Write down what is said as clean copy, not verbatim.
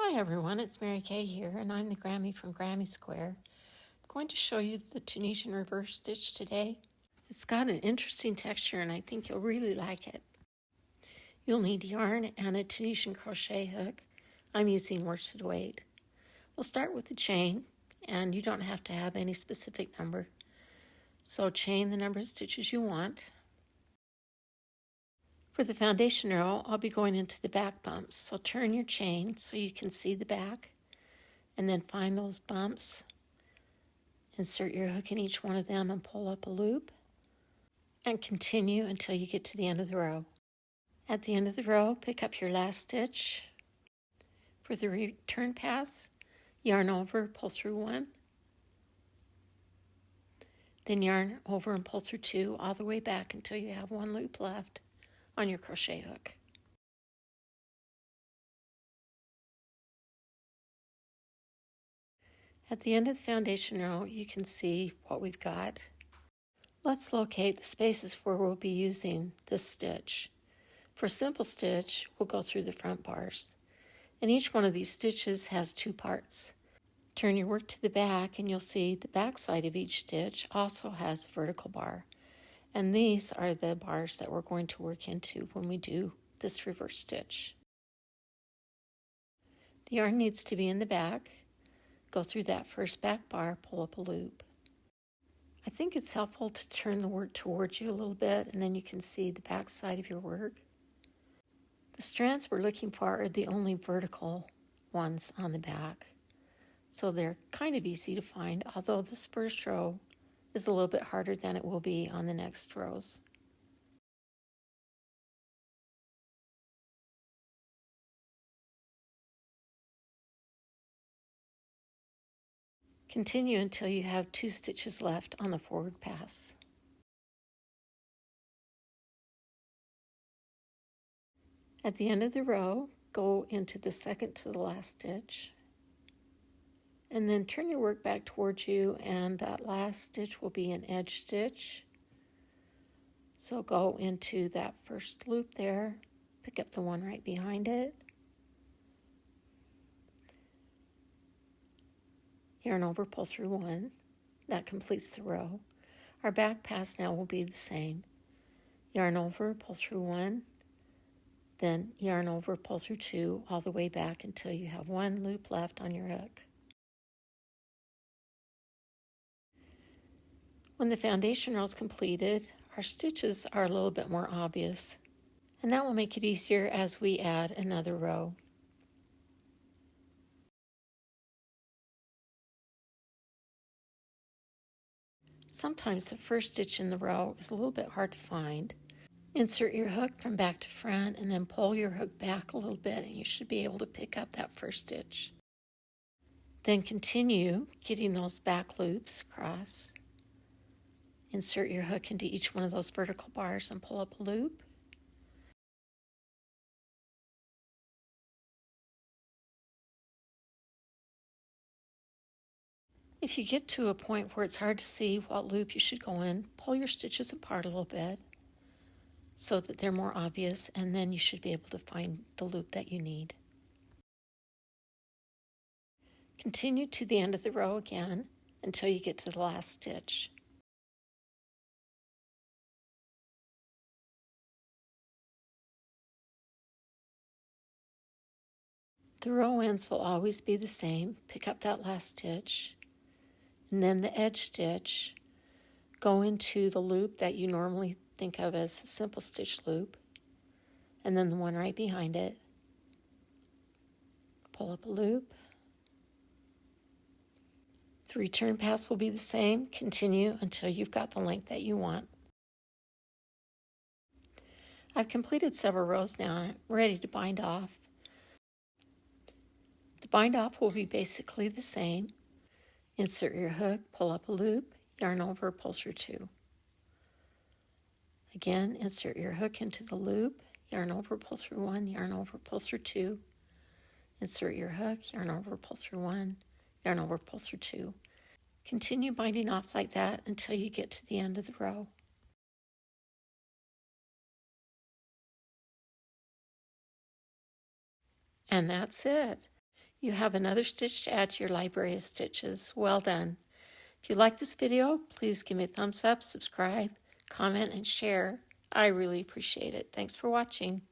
Hi everyone, it's Mary Kay here, and I'm the Grammy from Grammy Square. I'm going to show you the Tunisian reverse stitch today. It's got an interesting texture and I think you'll really like it. You'll need yarn and a Tunisian crochet hook. I'm using worsted weight. We'll start with the chain, and you don't have to have any specific number. So chain the number of stitches you want. For the foundation row, I'll be going into the back bumps. So turn your chain so you can see the back, and then find those bumps. Insert your hook in each one of them and pull up a loop, and continue until you get to the end of the row. At the end of the row, pick up your last stitch. For the return pass, yarn over, pull through one, then yarn over and pull through two all the way back until you have one loop left on your crochet hook. At the end of the foundation row, you can see what we've got. Let's locate the spaces where we'll be using this stitch. For a simple stitch, we'll go through the front bars, and each one of these stitches has two parts. Turn your work to the back and you'll see the back side of each stitch also has a vertical bar, and these are the bars that we're going to work into when we do this reverse stitch. The yarn needs to be in the back. Go through that first back bar, pull up a loop. I think it's helpful to turn the work towards you a little bit, and then you can see the back side of your work. The strands we're looking for are the only vertical ones on the back, so they're kind of easy to find, although this first row is a little bit harder than it will be on the next rows. Continue until you have two stitches left on the forward pass. At the end of the row, go into the second to the last stitch, and then turn your work back towards you, and that last stitch will be an edge stitch. So go into that first loop there, pick up the one right behind it, yarn over, pull through one. That completes the row. Our back pass now will be the same. Yarn over, pull through one, then yarn over, pull through two, all the way back until you have one loop left on your hook. When the foundation row is completed, our stitches are a little bit more obvious, and that will make it easier as we add another row. Sometimes the first stitch in the row is a little bit hard to find. Insert your hook from back to front and then pull your hook back a little bit, and you should be able to pick up that first stitch. Then continue getting those back loops across. Insert your hook into each one of those vertical bars and pull up a loop. If you get to a point where it's hard to see what loop you should go in, pull your stitches apart a little bit so that they're more obvious, and then you should be able to find the loop that you need. Continue to the end of the row again until you get to the last stitch. The row ends will always be the same. Pick up that last stitch, and then the edge stitch. Go into the loop that you normally think of as a simple stitch loop, and then the one right behind it. Pull up a loop. The return pass will be the same. Continue until you've got the length that you want. I've completed several rows now, and I'm ready to bind off. The bind off will be basically the same. Insert your hook, pull up a loop, yarn over, pull through two. Again, insert your hook into the loop, yarn over, pull through one, yarn over, pull through two. Insert your hook, yarn over, pull through one, yarn over, pull through two. Continue binding off like that until you get to the end of the row. And that's it. You have another stitch to add to your library of stitches. Well done. If you like this video, please give me a thumbs up, subscribe, comment, and share. I really appreciate it. Thanks for watching.